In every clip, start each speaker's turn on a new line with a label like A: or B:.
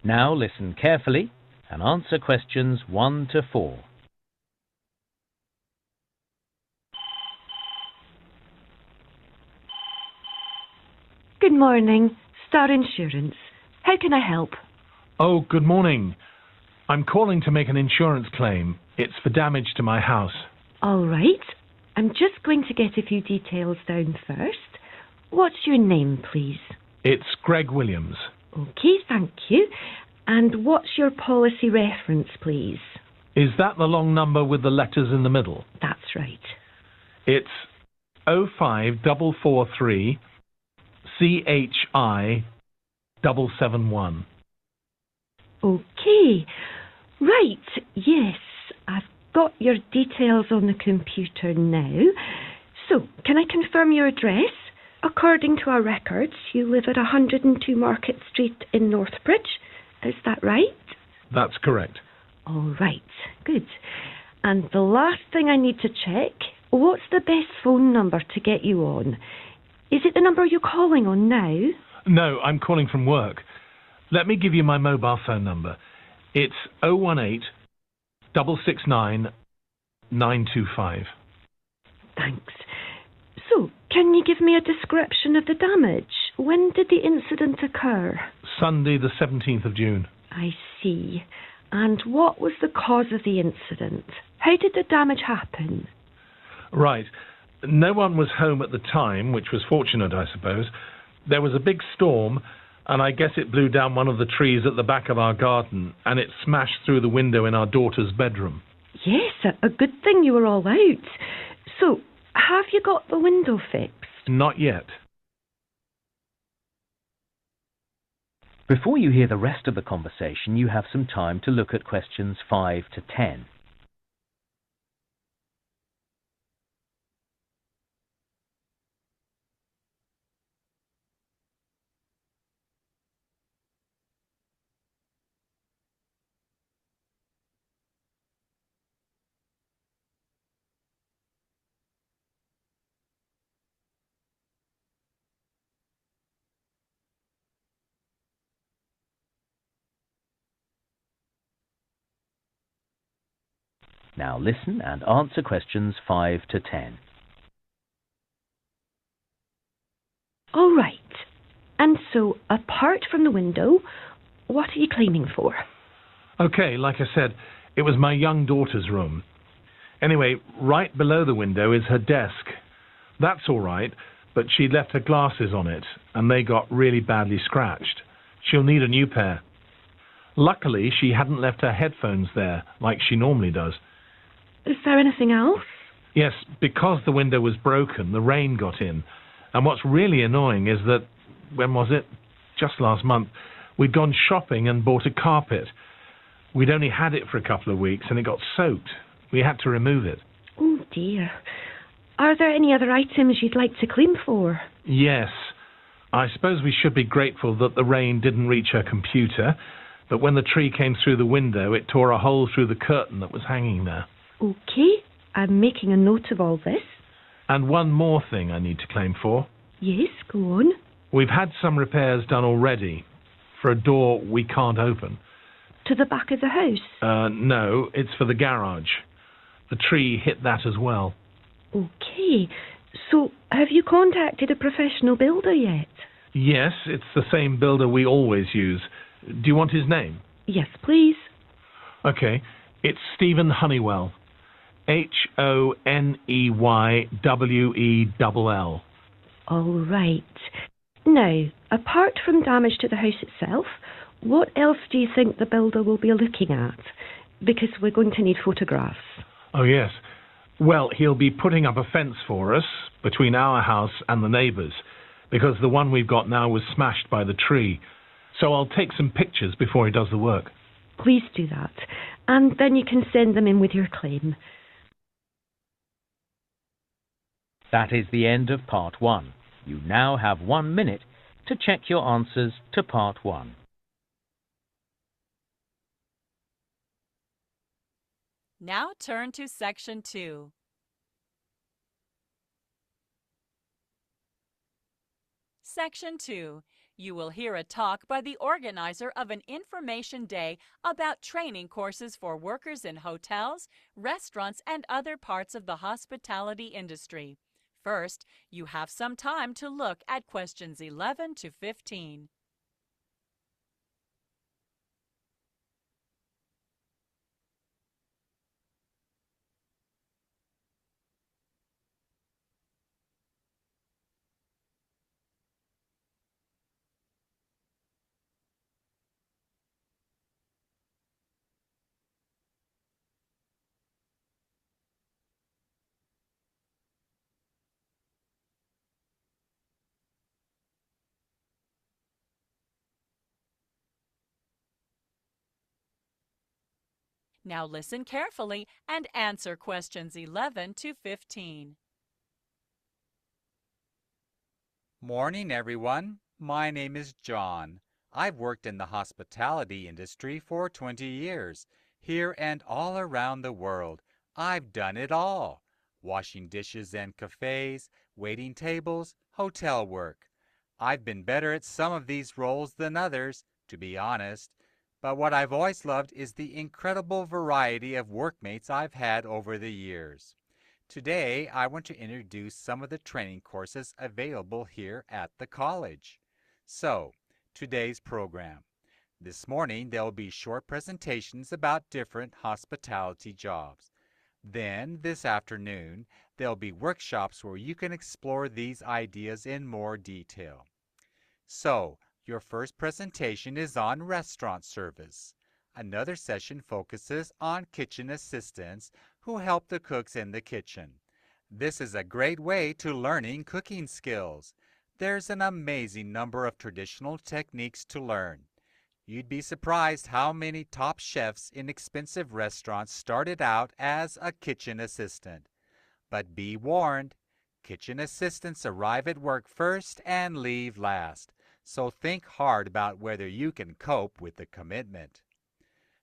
A: Now listen carefully and answer questions 1 to 4.
B: Good morning. Star Insurance. How can I help?
C: Oh, good morning. I'm calling to make an insurance claim. It's for damage to my house.
B: All right. I'm just going to get a few details down first. What's your name, please?
C: It's Greg Williams.
B: OK, thank you. And what's your policy reference, please?
C: Is that the long number with the letters in the middle?
B: That's right.
C: It's 05443 CHI 771.
B: OK. Right, yes. I've got your details on the computer now. So, can I confirm your address? According to our records, you live at 102 Market Street in Northbridge. Is that right?
C: That's correct.
B: All right, good. And the last thing I need to check, what's the best phone number to get you on? Is it the number you're calling on now?
C: No, I'm calling from work. Let me give you my mobile phone number. It's 018 669 925.
B: Thanks. So, can you give me a description of the damage? When did the incident occur?
C: Sunday the 17th of June.
B: I see. And what was the cause of the incident? How did the damage happen?
C: Right. No one was home at the time, which was fortunate, I suppose. There was a big storm, and I guess it blew down one of the trees at the back of our garden, and it smashed through the window in our daughter's bedroom.
B: Yes, a good thing you were all out. So, have you got the window fixed?
C: Not yet.
A: Before you hear the rest of the conversation, you have some time to look at questions 5 to 10. Now listen and answer questions 5 to 10.
B: All right. And so, apart from the window, what are you claiming for?
C: Okay, like I said, it was my young daughter's room. Anyway, right below the window is her desk. That's all right, but she left her glasses on it, and they got really badly scratched. She'll need a new pair. Luckily, she hadn't left her headphones there, like she normally does.
B: Is there anything else?
C: Yes, because the window was broken, the rain got in. And what's really annoying is that, when was it? Just last month, we'd gone shopping and bought a carpet. We'd only had it for a couple of weeks, and it got soaked. We had to remove it.
B: Oh, dear. Are there any other items you'd like to claim for?
C: Yes. I suppose we should be grateful that the rain didn't reach her computer, but when the tree came through the window, it tore a hole through the curtain that was hanging there.
B: OK, I'm making a note of all this.
C: And one more thing I need to claim for.
B: Yes, go on.
C: We've had some repairs done already for a door we can't open.
B: To the back of the house?
C: No, it's for the garage. The tree hit that as well.
B: OK, so have you contacted a professional builder yet?
C: Yes, it's the same builder we always use. Do you want his name?
B: Yes, please.
C: OK, it's Stephen Honeywell. Honeywell.
B: All right. Now, apart from damage to the house itself, what else do you think the builder will be looking at? Because we're going to need photographs.
C: Oh, yes. Well, he'll be putting up a fence for us between our house and the neighbours, because the one we've got now was smashed by the tree. So I'll take some pictures before he does the work.
B: Please do that. And then you can send them in with your claim.
A: That is the end of part 1. You now have 1 minute to check your answers to part 1.
D: Now turn to section 2. Section 2. You will hear a talk by the organizer of an information day about training courses for workers in hotels, restaurants, and other parts of the hospitality industry. First, you have some time to look at questions 11 to 15. Now listen carefully and answer questions 11 to 15.
E: Morning, everyone. My name is John. I've worked in the hospitality industry for 20 years, here and all around the world. I've done it all. Washing dishes in cafes, waiting tables, hotel work. I've been better at some of these roles than others, to be honest. But what I've always loved is the incredible variety of workmates I've had over the years. Today, I want to introduce some of the training courses available here at the college. So, today's program. This morning, there will be short presentations about different hospitality jobs. Then, this afternoon, there'll be workshops where you can explore these ideas in more detail. So, your first presentation is on restaurant service. Another session focuses on kitchen assistants who help the cooks in the kitchen. This is a great way to learning cooking skills. There's an amazing number of traditional techniques to learn. You'd be surprised how many top chefs in expensive restaurants started out as a kitchen assistant. But be warned, kitchen assistants arrive at work first and leave last, so think hard about whether you can cope with the commitment.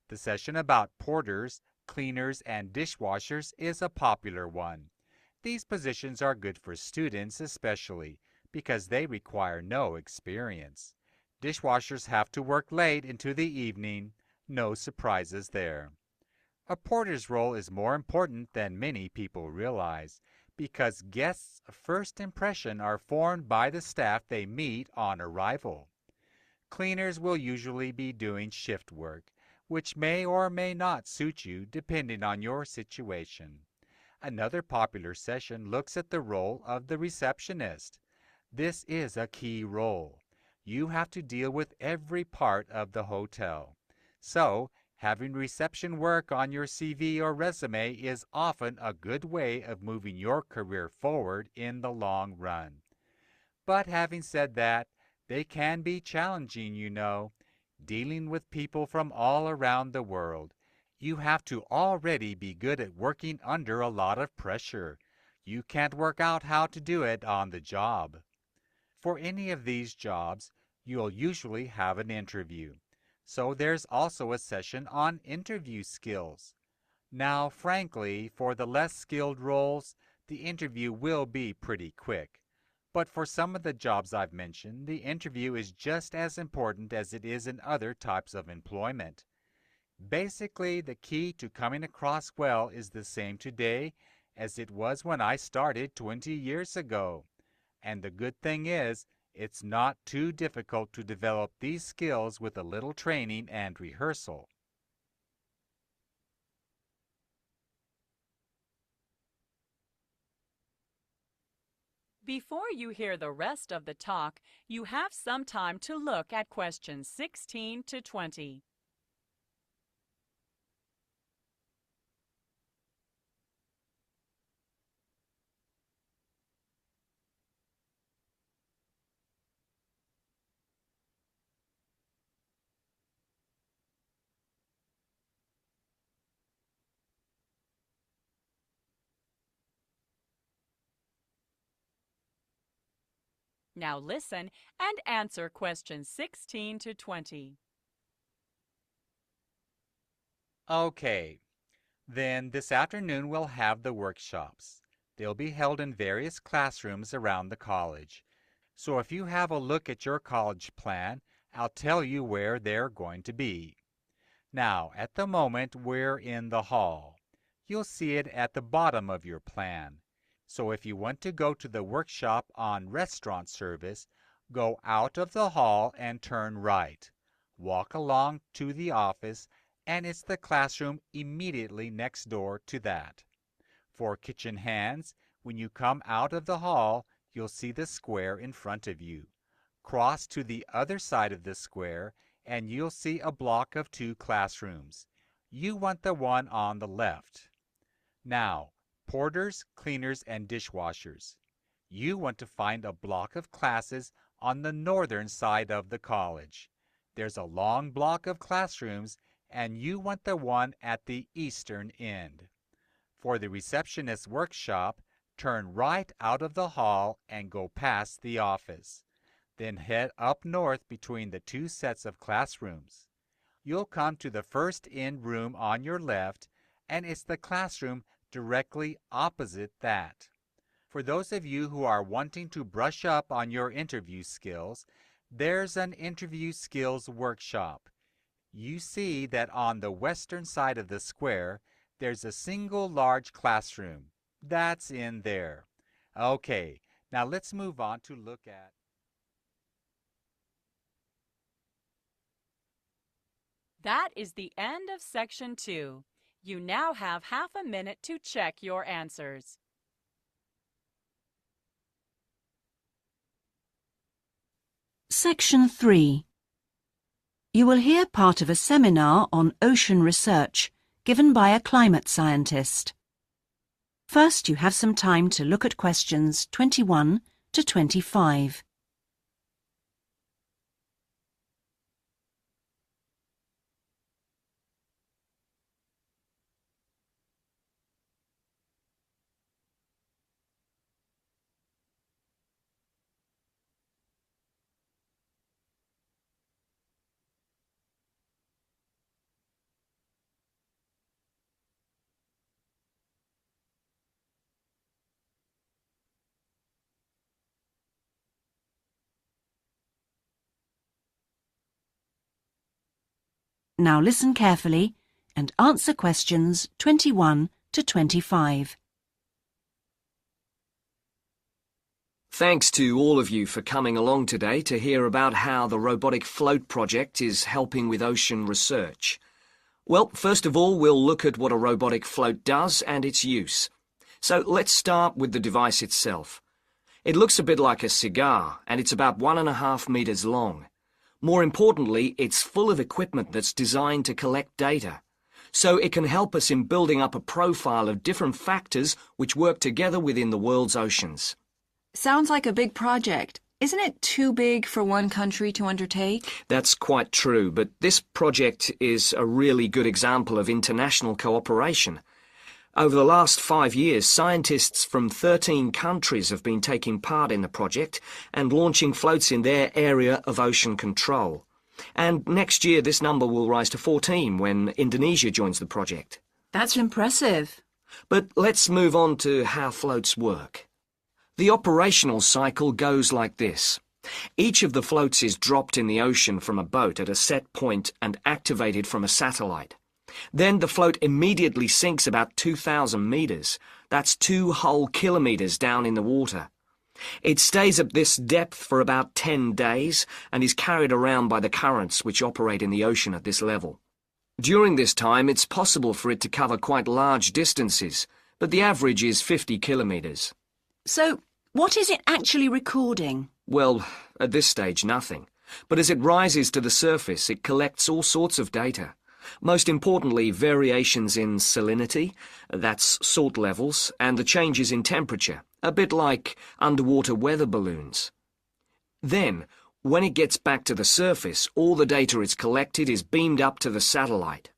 E: The session about porters, cleaners, and dishwashers is a popular one. These positions are good for students especially because they require no experience. Dishwashers have to work late into the evening. No surprises there. A porter's role is more important than many people realize because guests' first impression are formed by the staff they meet on arrival. Cleaners will usually be doing shift work, which may or may not suit you depending on your situation. Another popular session looks at the role of the receptionist. This is a key role. You have to deal with every part of the hotel. So, having reception work on your CV or resume is often a good way of moving your career forward in the long run. But having said that, they can be challenging, you know, dealing with people from all around the world. You have to already be good at working under a lot of pressure. You can't work out how to do it on the job. For any of these jobs, you'll usually have an interview. So there's also a session on interview skills. Now, frankly, for the less skilled roles, the interview will be pretty quick. But for some of the jobs I've mentioned, the interview is just as important as it is in other types of employment. Basically, the key to coming across well is the same today as it was when I started 20 years ago. And the good thing is, it's not too difficult to develop these skills with a little training and rehearsal.
D: Before you hear the rest of the talk, you have some time to look at questions 16 to 20. Now listen and answer questions 16 to 20.
E: Okay, then this afternoon we'll have the workshops. They'll be held in various classrooms around the college. So if you have a look at your college plan, I'll tell you where they're going to be. Now, at the moment, we're in the hall. You'll see it at the bottom of your plan. So if you want to go to the workshop on restaurant service, go out of the hall and turn right. Walk along to the office, and it's the classroom immediately next door to that. For kitchen hands, when you come out of the hall, you'll see the square in front of you. Cross to the other side of the square, and you'll see a block of 2 classrooms. You want the one on the left. Now, porters, cleaners, and dishwashers. You want to find a block of classes on the northern side of the college. There's a long block of classrooms, and you want the one at the eastern end. For the receptionist's workshop, turn right out of the hall and go past the office. Then head up north between the 2 sets of classrooms. You'll come to the first end room on your left, and it's the classroom directly opposite that. For those of you who are wanting to brush up on your interview skills, there's an interview skills workshop. You see that on the western side of the square, there's a single large classroom. That's in there. Okay, now let's move on to look at.
D: That is the end of Section 2. You now have half a minute to check your answers.
F: Section 3. You will hear part of a seminar on ocean research given by a climate scientist. First, you have some time to look at questions 21 to 25. Now listen carefully and answer questions 21 to 25.
G: Thanks to all of you for coming along today to hear about how the robotic float project is helping with ocean research. Well, first of all, we'll look at what a robotic float does and its use. So let's start with the device itself. It looks a bit like a cigar, and it's about 1.5 meters long. More importantly, it's full of equipment that's designed to collect data. So it can help us in building up a profile of different factors which work together within the world's oceans.
H: Sounds like a big project. Isn't it too big for one country to undertake?
G: That's quite true, but this project is a really good example of international cooperation. Over the last 5 years, scientists from 13 countries have been taking part in the project and launching floats in their area of ocean control. And next year, this number will rise to 14 when Indonesia joins the project.
H: That's impressive.
G: But let's move on to how floats work. The operational cycle goes like this. Each of the floats is dropped in the ocean from a boat at a set point and activated from a satellite. Then the float immediately sinks about 2,000 meters. That's 2 whole kilometers down in the water. It stays at this depth for about 10 days and is carried around by the currents which operate in the ocean at this level. During this time, it's possible for it to cover quite large distances, but the average is 50 kilometers.
F: So, what is it actually recording?
G: Well, at this stage, nothing. But as it rises to the surface, it collects all sorts of data. Most importantly, variations in salinity, that's salt levels, and the changes in temperature, a bit like underwater weather balloons. Then, when it gets back to the surface, all the data it's collected is beamed up to the satellite.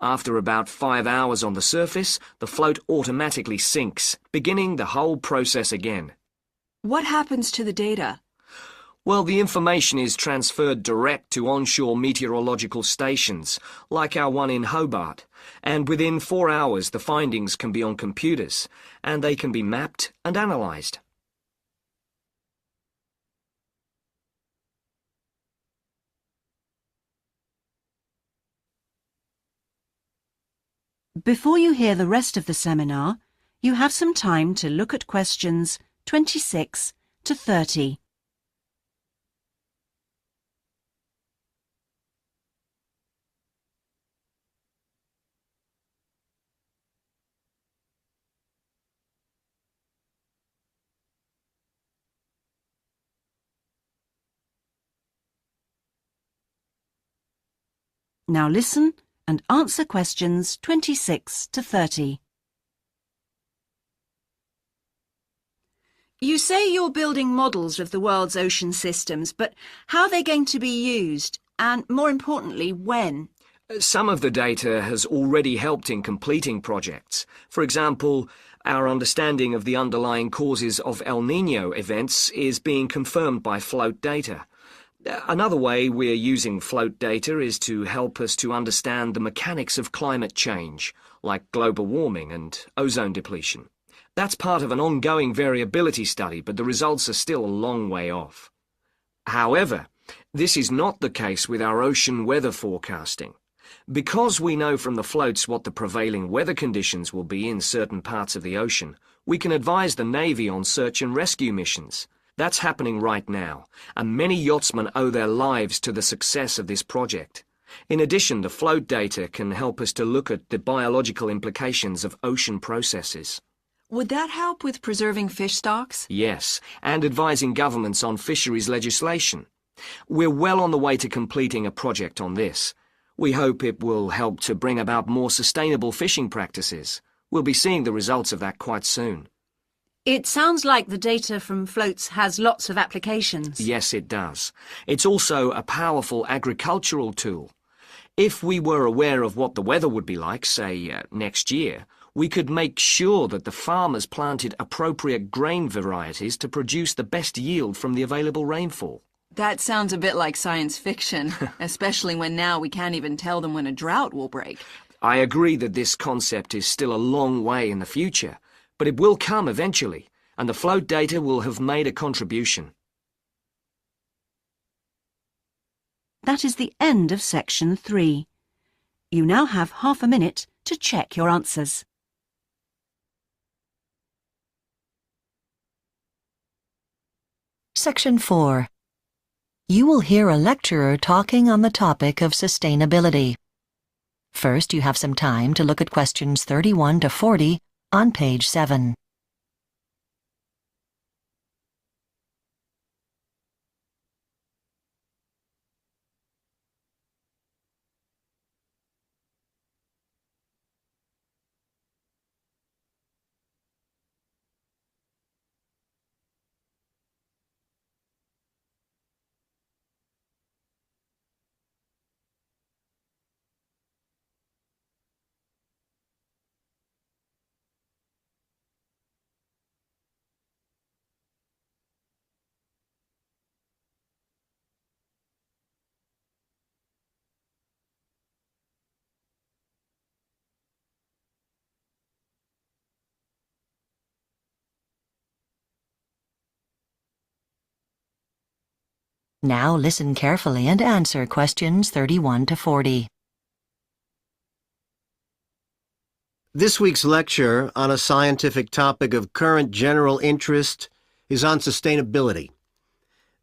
G: After about 5 hours on the surface, the float automatically sinks, beginning the whole process again.
H: What happens to the data?
G: Well, the information is transferred direct to onshore meteorological stations, like our one in Hobart, and within 4 hours the findings can be on computers, and they can be mapped and analysed.
F: Before you hear the rest of the seminar, you have some time to look at questions 26 to 30. Now listen and answer questions 26 to 30. You say you're building models of the world's ocean systems, but how are they going to be used? And more importantly, when?
G: Some of the data has already helped in completing projects. For example, our understanding of the underlying causes of El Niño events is being confirmed by float data. Another way we're using float data is to help us to understand the mechanics of climate change, like global warming and ozone depletion. That's part of an ongoing variability study, but the results are still a long way off. However, this is not the case with our ocean weather forecasting. Because we know from the floats what the prevailing weather conditions will be in certain parts of the ocean, we can advise the Navy on search and rescue missions. That's happening right now, and many yachtsmen owe their lives to the success of this project. In addition, the float data can help us to look at the biological implications of ocean processes.
H: Would that help with preserving fish stocks?
G: Yes, and advising governments on fisheries legislation. We're well on the way to completing a project on this. We hope it will help to bring about more sustainable fishing practices. We'll be seeing the results of that quite soon.
F: It sounds like the data from floats has lots of applications.
G: Yes, it does. It's also a powerful agricultural tool. If we were aware of what the weather would be like, say, next year, we could make sure that the farmers planted appropriate grain varieties to produce the best yield from the available rainfall.
H: That sounds a bit like science fiction, especially when now we can't even tell them when a drought will break.
G: I agree that this concept is still a long way in the future, but it will come eventually, and the float data will have made a contribution.
F: That is the end of section 3. You now have half a minute to check your answers.
I: Section 4. You will hear a lecturer talking on the topic of sustainability. First, you have some time to look at questions 31 to 40 on page 7. Now listen carefully and answer questions 31 to 40.
J: This week's lecture on a scientific topic of current general interest is on sustainability.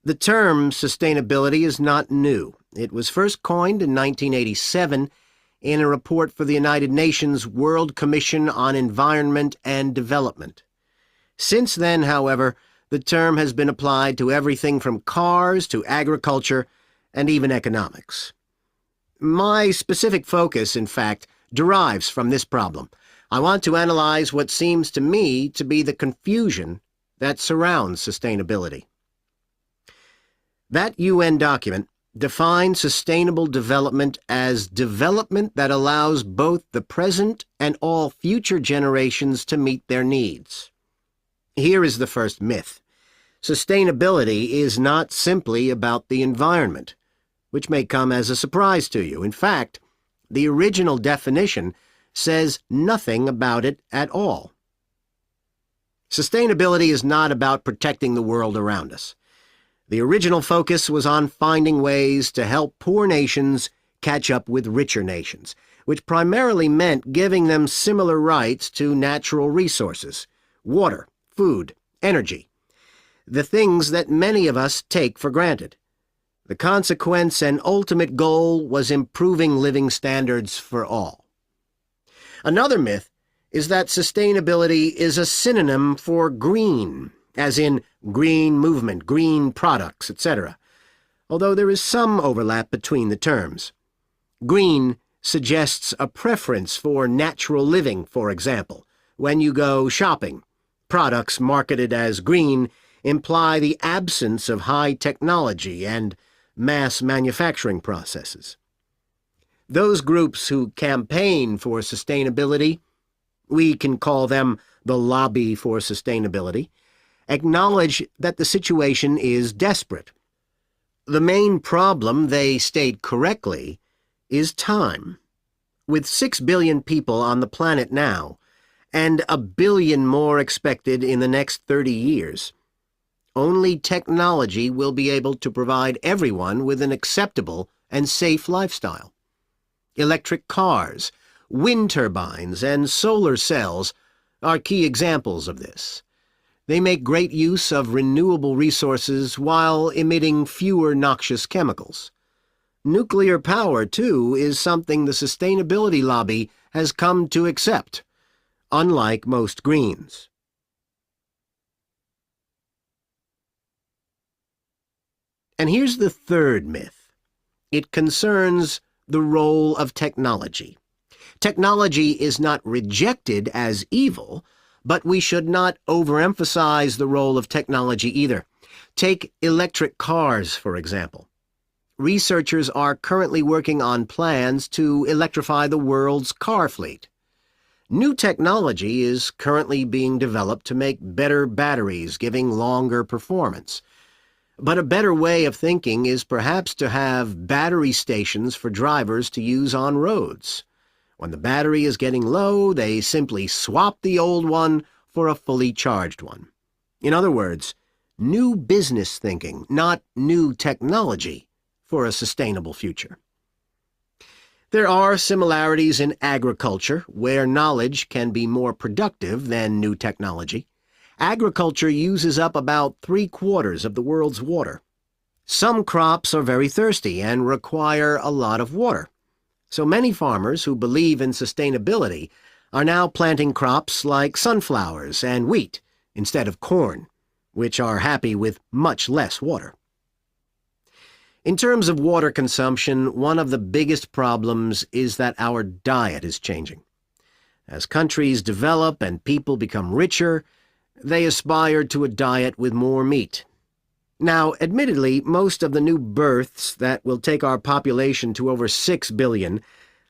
J: The term sustainability is not new. It was first coined in 1987 in a report for the United Nations World Commission on Environment and Development. Since then, however, the term has been applied to everything from cars to agriculture and even economics. My specific focus, in fact, derives from this problem. I want to analyze what seems to me to be the confusion that surrounds sustainability. That UN document defines sustainable development as development that allows both the present and all future generations to meet their needs. Here is the first myth. Sustainability is not simply about the environment, which may come as a surprise to you. In fact, the original definition says nothing about it at all. Sustainability is not about protecting the world around us. The original focus was on finding ways to help poor nations catch up with richer nations. which primarily meant giving them similar rights to natural resources, water, food, energy, the things that many of us take for granted. The consequence and ultimate goal was improving living standards for all. Another myth is that sustainability is a synonym for green, as in green movement, green products, etc., although there is some overlap between the terms. Green suggests a preference for natural living, for example. When you go shopping, products marketed as green imply the absence of high technology and mass manufacturing processes. Those groups who campaign for sustainability, we can call them the lobby for sustainability, acknowledge that the situation is desperate. The main problem, they state correctly, is time. With 6 billion people on the planet now, and 1 billion more expected in the next 30 years, only technology will be able to provide everyone with an acceptable and safe lifestyle. Electric cars, wind turbines, and solar cells are key examples of this. They make great use of renewable resources while emitting fewer noxious chemicals. Nuclear power, too, is something the sustainability lobby has come to accept, unlike most greens. And here's the third myth. It concerns the role of technology. Technology is not rejected as evil, but we should not overemphasize the role of technology either. Take electric cars, for example. Researchers are currently working on plans to electrify the world's car fleet. New technology is currently being developed to make better batteries, giving longer performance. But a better way of thinking is perhaps to have battery stations for drivers to use on roads. When the battery is getting low, they simply swap the old one for a fully charged one. In other words, new business thinking, not new technology, for a sustainable future. There are similarities in agriculture, where knowledge can be more productive than new technology. Agriculture uses up about 3/4 of the world's water. Some crops are very thirsty and require a lot of water. So many farmers who believe in sustainability are now planting crops like sunflowers and wheat instead of corn, which are happy with much less water. In terms of water consumption, one of the biggest problems is that our diet is changing. As countries develop and people become richer, they aspire to a diet with more meat. Now, admittedly, most of the new births that will take our population to over 6 billion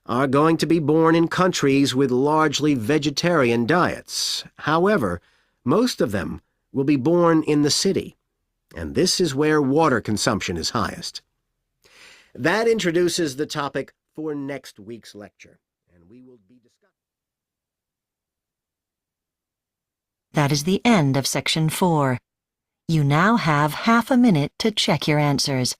J: are going to be born in countries with largely vegetarian diets. However, most of them will be born in the city, and this is where water consumption is highest. That introduces the topic for next week's lecture, and we will be discussing.
I: That is the end of Section 4. You now have half a minute to check your answers.